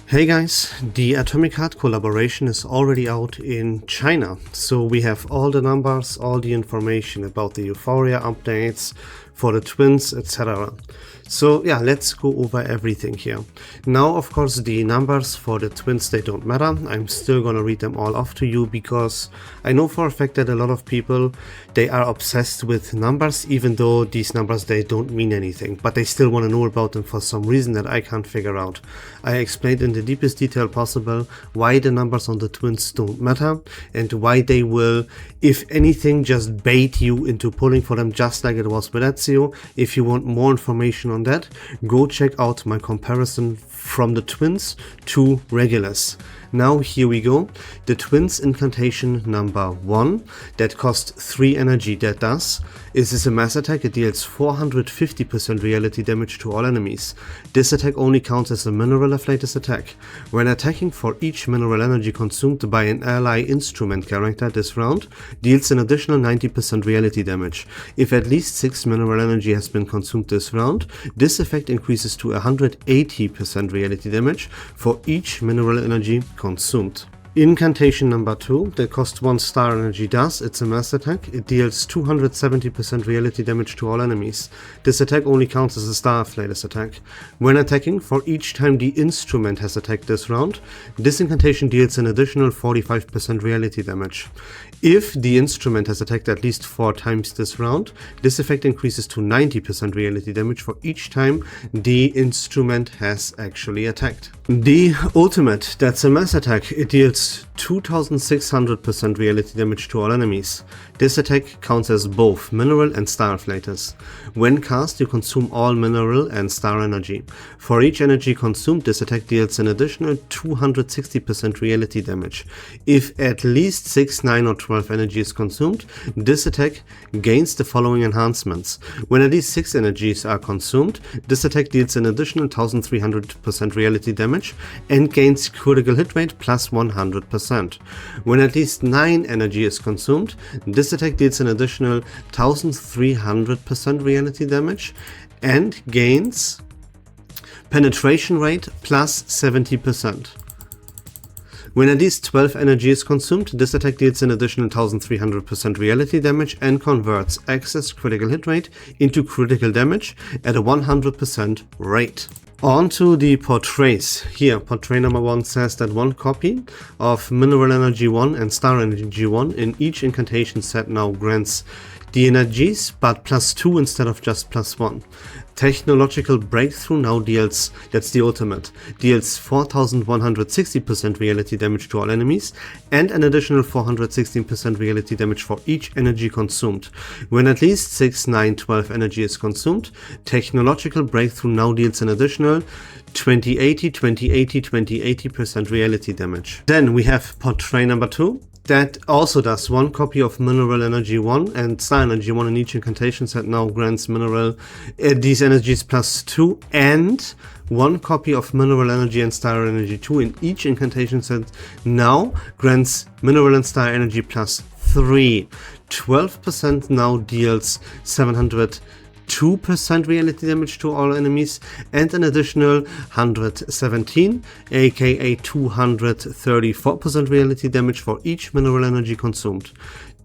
Hey guys, the Atomic Heart collaboration is already out in China, so we have all the numbers, all the information about the Euphoria updates for the Twins, etc. So yeah, let's go over everything here. Now, of course, the numbers for the Twins, they don't matter. I'm still gonna read them all off to you because I know for a fact that a lot of people, they are obsessed with numbers, even though these numbers, they don't mean anything, but they still want to know about them for some reason that I can't figure out. I explained in the deepest detail possible why the numbers on the Twins don't matter and why they will, if anything, just bait you into pulling for them, just like it was with Ezio. If you want more information on that, go check out my comparison from the Twins to regulars. Now here we go. The Twins incantation number 1 that costs 3 energy. That does is a mass attack. It deals 450% reality damage to all enemies. This attack only counts as a mineral of latest attack. When attacking, for each mineral energy consumed by an ally instrument character this round, deals an additional 90% reality damage. If at least 6 mineral energy has been consumed this round, this effect increases to 180% reality damage for each mineral energy consumed. Incantation number 2 that costs 1 star energy does, it's a mass attack. It deals 270% reality damage to all enemies. This attack only counts as a star of latest attack. When attacking, for each time the instrument has attacked this round, this incantation deals an additional 45% reality damage. If the instrument has attacked at least 4 times this round, this effect increases to 90% reality damage for each time the instrument has actually attacked. The ultimate, that's a mass attack. It deals 2600% reality damage to all enemies. This attack counts as both mineral and star inflators. When cast, you consume all mineral and star energy. For each energy consumed, this attack deals an additional 260% reality damage. If at least 6, 9 or 12 energy is consumed, this attack gains the following enhancements. When at least 6 energies are consumed, this attack deals an additional 1300% reality damage and gains critical hit rate plus 100%. When at least 9 energy is consumed, this attack deals an additional 1300% reality damage and gains penetration rate plus 70%. When at least 12 energy is consumed, this attack deals an additional 1300% reality damage and converts excess critical hit rate into critical damage at a 100% rate. On to the portraits. Here, portrait number 1 says that 1 copy of Mineral Energy 1 and Star Energy 1 in each incantation set now grants the energies, but +2 instead of just +1. Technological Breakthrough now deals, that's the ultimate, deals 4160% reality damage to all enemies and an additional 416% reality damage for each energy consumed. When at least 6, 9, 12 energy is consumed, Technological Breakthrough now deals an additional 2080, 2080, 2080% reality damage. Then we have portrait number 2. That also does 1 copy of Mineral Energy 1 and Star Energy 1 in each incantation set now grants mineral these energies +2, and 1 copy of Mineral Energy and Star Energy 2 in each incantation set now grants Mineral and Star Energy +3. 12% now deals 702% reality damage to all enemies and an additional 117 aka 234% reality damage for each mineral energy consumed.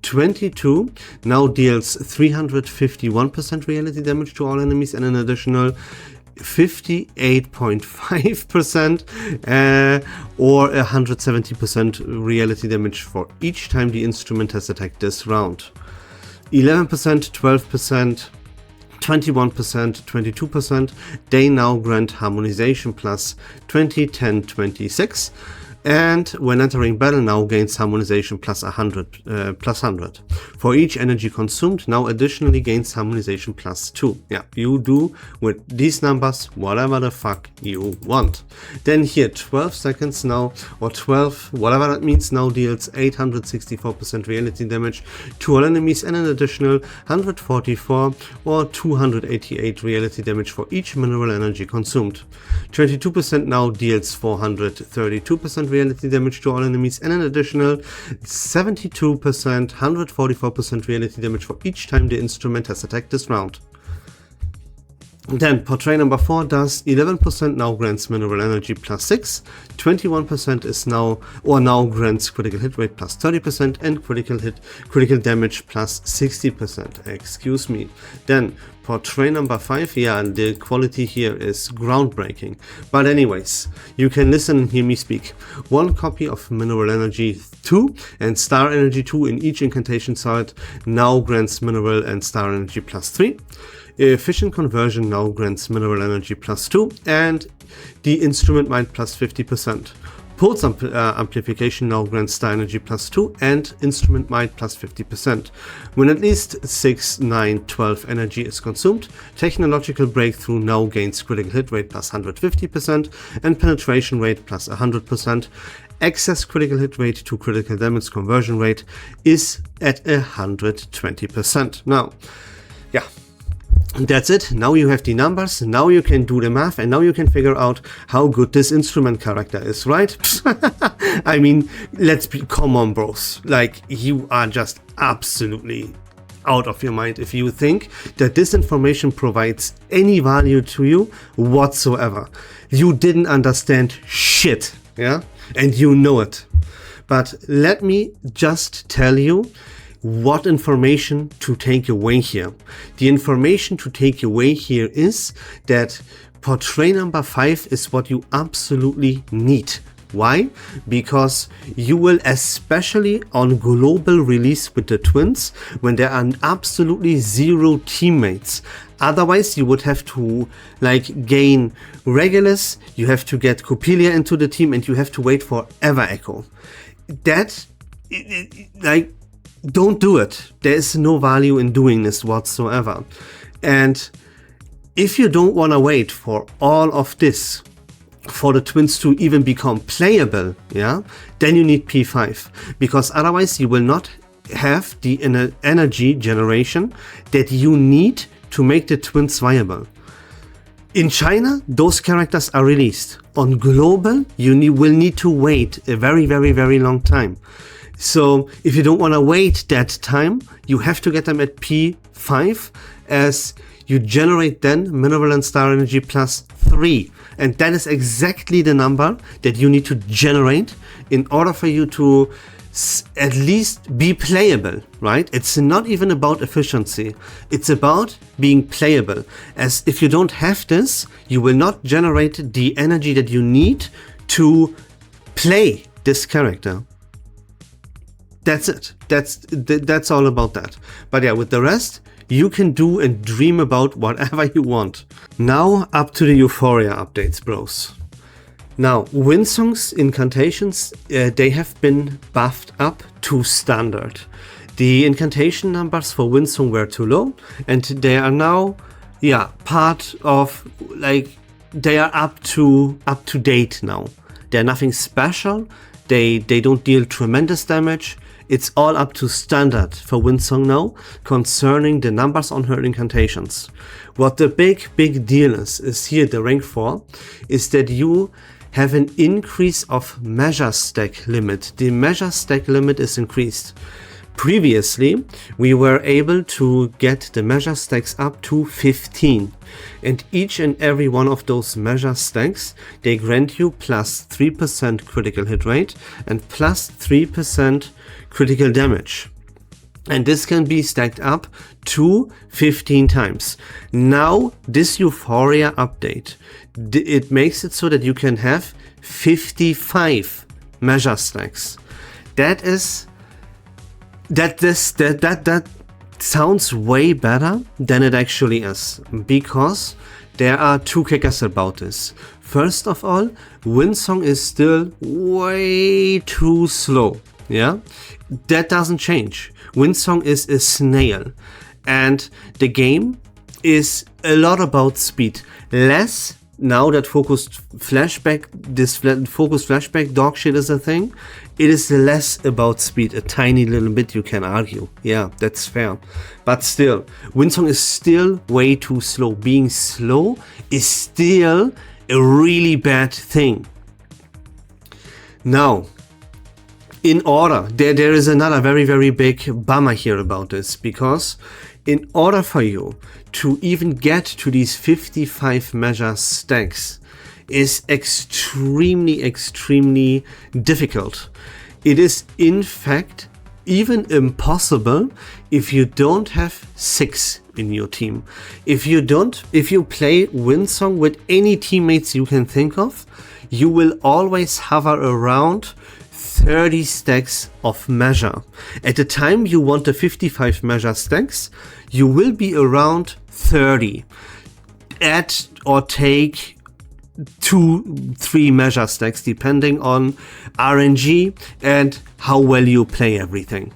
22 now deals 351% reality damage to all enemies and an additional 58.5% or 170% reality damage for each time the instrument has attacked this round. 11%, 12%, 21%, 22%, they now grant Harmonization plus 20, 10, 26, and when entering battle now gains Harmonization plus 100. For each energy consumed now additionally gains Harmonization +2. Yeah, you do with these numbers whatever the fuck you want. Then here 12 seconds now, or 12, whatever that means, now deals 864% reality damage to all enemies and an additional 144 or 288 reality damage for each mineral energy consumed. 22% now deals 432% reality damage to all enemies and an additional 72%, 144% reality damage for each time the instrument has attacked this round. Then portrait number 4 does 11% now grants mineral energy plus 6, 21% is now grants critical hit rate plus 30% and critical damage plus 60%. Excuse me. Then portrait number 5, yeah, and the quality here is groundbreaking. But anyways, you can listen and hear me speak. 1 copy of mineral energy 2 and star energy 2 in each incantation site now grants mineral and star energy plus 3. Efficient conversion now grants mineral energy plus 2 and the instrument might plus 50%. Pulse amplification now grants star energy plus 2 and instrument might plus 50%. When at least 6, 9, 12 energy is consumed, technological breakthrough now gains critical hit rate plus 150% and penetration rate plus 100%. Excess critical hit rate to critical damage conversion rate is at 120%. Now, yeah. That's it. Now you have the numbers, now you can do the math, and now you can figure out how good this instrument character is, right? I mean, come on, bros. Like, you are just absolutely out of your mind if you think that this information provides any value to you whatsoever. You didn't understand shit, yeah? And you know it. But let me just tell you what information to take away here. The information to take away here is that portrait number 5 is what you absolutely need. Why? Because you will, especially on global release with the Twins, when there are absolutely 0 teammates. Otherwise, you would have to gain Regulus, you have to get Coppelia into the team, and you have to wait for Ever Echo. That, don't do it. There is no value in doing this whatsoever. And if you don't want to wait for all of this for the Twins to even become playable, yeah, then you need P5, because otherwise you will not have the energy generation that you need to make the Twins viable. In China, those characters are released. On global, you will need to wait a very, very, very long time. So if you don't want to wait that time, you have to get them at P5, as you generate then mineral and star energy plus 3. And that is exactly the number that you need to generate in order for you to at least be playable, right? It's not even about efficiency. It's about being playable. As if you don't have this, you will not generate the energy that you need to play this character. That's it. That's all about that. But yeah, with the rest, you can do and dream about whatever you want. Now up to the Euphoria updates, bros. Now, Windsong's incantations, they have been buffed up to standard. The incantation numbers for Windsong were too low, and they are now, yeah, part of, they are up to date now. They're nothing special. They don't deal tremendous damage. It's all up to standard for Windsong now concerning the numbers on her incantations. What the big deal is here, the rank 4, is that you have an increase of measure stack limit. The measure stack limit is increased. Previously, we were able to get the measure stacks up to 15. And each and every one of those measure stacks, they grant you plus 3% critical hit rate and plus 3% critical damage. And this can be stacked up to 15 times. Now, this Euphoria update, it makes it so that you can have 55 measure stacks. That sounds way better than it actually is, because there are 2 kickers about this. First of all, Windsong is still way too slow. Yeah, that doesn't change. Windsong is a snail, and the game is a lot about speed. Less now that focused flashback dog shit is a thing. It is less about speed, a tiny little bit, you can argue. Yeah, that's fair. But still, Windsong is still way too slow. Being slow is still a really bad thing. Now, in order, there is another very, very big bummer here about this, because in order for you to even get to these 55 measure stacks is extremely difficult. It is in fact even impossible if you don't have 6 in your team. If you play Windsong with any teammates you can think of, you will always hover around 30 stacks of measure. At the time you want the 55 measure stacks, you will be around 30. Add or take 2-3 measure stacks depending on RNG and how well you play everything.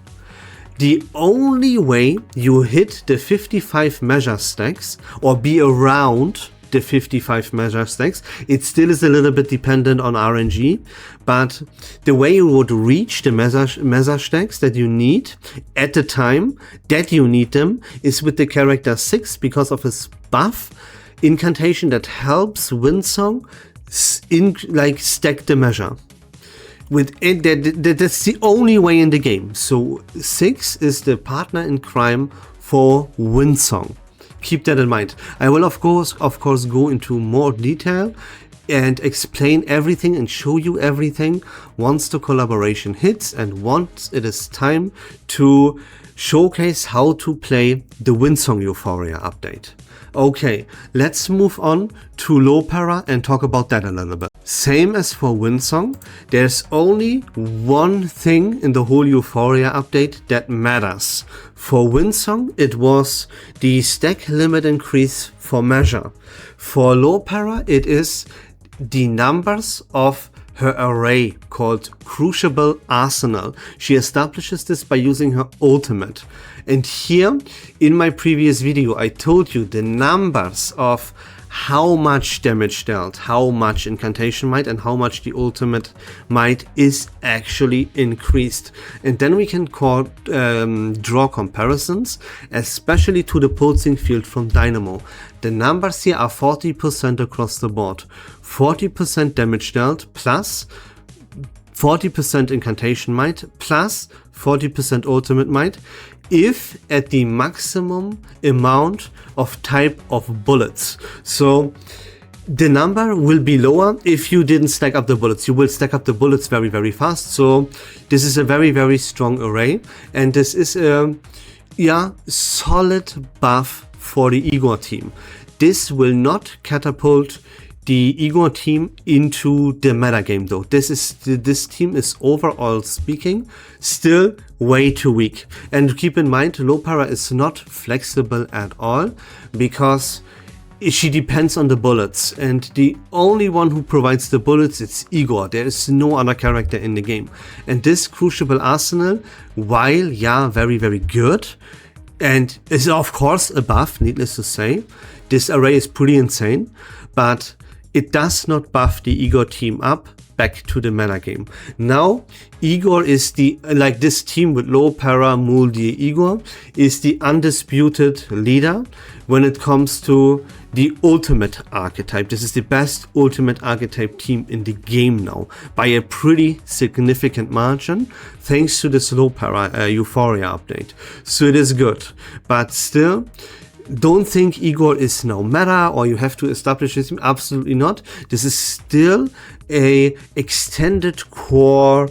The only way you hit the 55 measure stacks or be around the 55 measure stacks, it still is a little bit dependent on RNG, but the way you would reach the measure stacks that you need at the time that you need them is with the character 6 because of his buff incantation that helps Windsong stack the measure. With it, that's the only way in the game. So 6 is the partner in crime for Windsong. Keep that in mind. I will of course go into more detail and explain everything and show you everything once the collaboration hits and once it is time to showcase how to play the Windsong Euphoria update. Okay, let's move on to Lopera and talk about that a little bit. Same as for Windsong, there's only one thing in the whole Euphoria update that matters. For Windsong, it was the stack limit increase for measure. For Lopera, it is the numbers of her array called Crucible Arsenal. She establishes this by using her ultimate. And here in my previous video I told you the numbers of how much damage dealt, how much incantation might and how much the ultimate might is actually increased. And then we can draw comparisons, especially to the pulsing field from Dynamo. The numbers here are 40% across the board. 40% damage dealt plus 40% incantation might plus 40% ultimate might if at the maximum amount of type of bullets. So the number will be lower if you didn't stack up the bullets. You will stack up the bullets very fast. So this is a very strong array, and this is a solid buff for the Igor team. This will not catapult the Igor team into the metagame though. This team is overall speaking still way too weak. And keep in mind, Lopera is not flexible at all because she depends on the bullets, and the only one who provides the bullets is Igor. There is no other character in the game. And this Crucible Arsenal, while very good, and is of course a buff, needless to say, this array is pretty insane, but it does not buff the Igor team up back to the metagame. Now, Igor is this team with Lopera, Muldi, Igor is the undisputed leader when it comes to the ultimate archetype. This is the best ultimate archetype team in the game now by a pretty significant margin, thanks to this Lopera Euphoria update. So it is good, but still, don't think Igor is now meta or you have to establish this team. Absolutely not. This is still a extended core.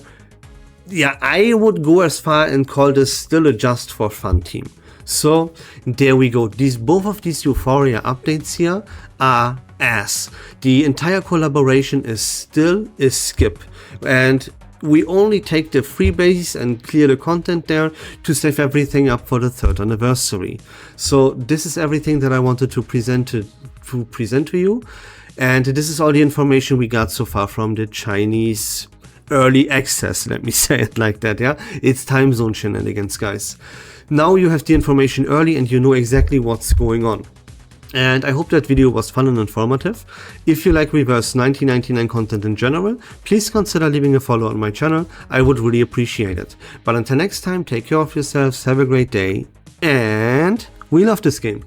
I would go as far and call this still a just for fun team. So there we go. Both of these Euphoria updates here are ass. The entire collaboration is still a skip, and we only take the freebase and clear the content there to save everything up for the 3rd anniversary. So this is everything that I wanted to present to you, and this is all the information we got so far from the Chinese early access, let me say it like that. It's time zone shenanigans, guys. Now you have the information early and you know exactly what's going on. And I hope that video was fun and informative. If you like Reverse1999 content in general, please consider leaving a follow on my channel. I would really appreciate it. But until next time, take care of yourselves, have a great day, and we love this game.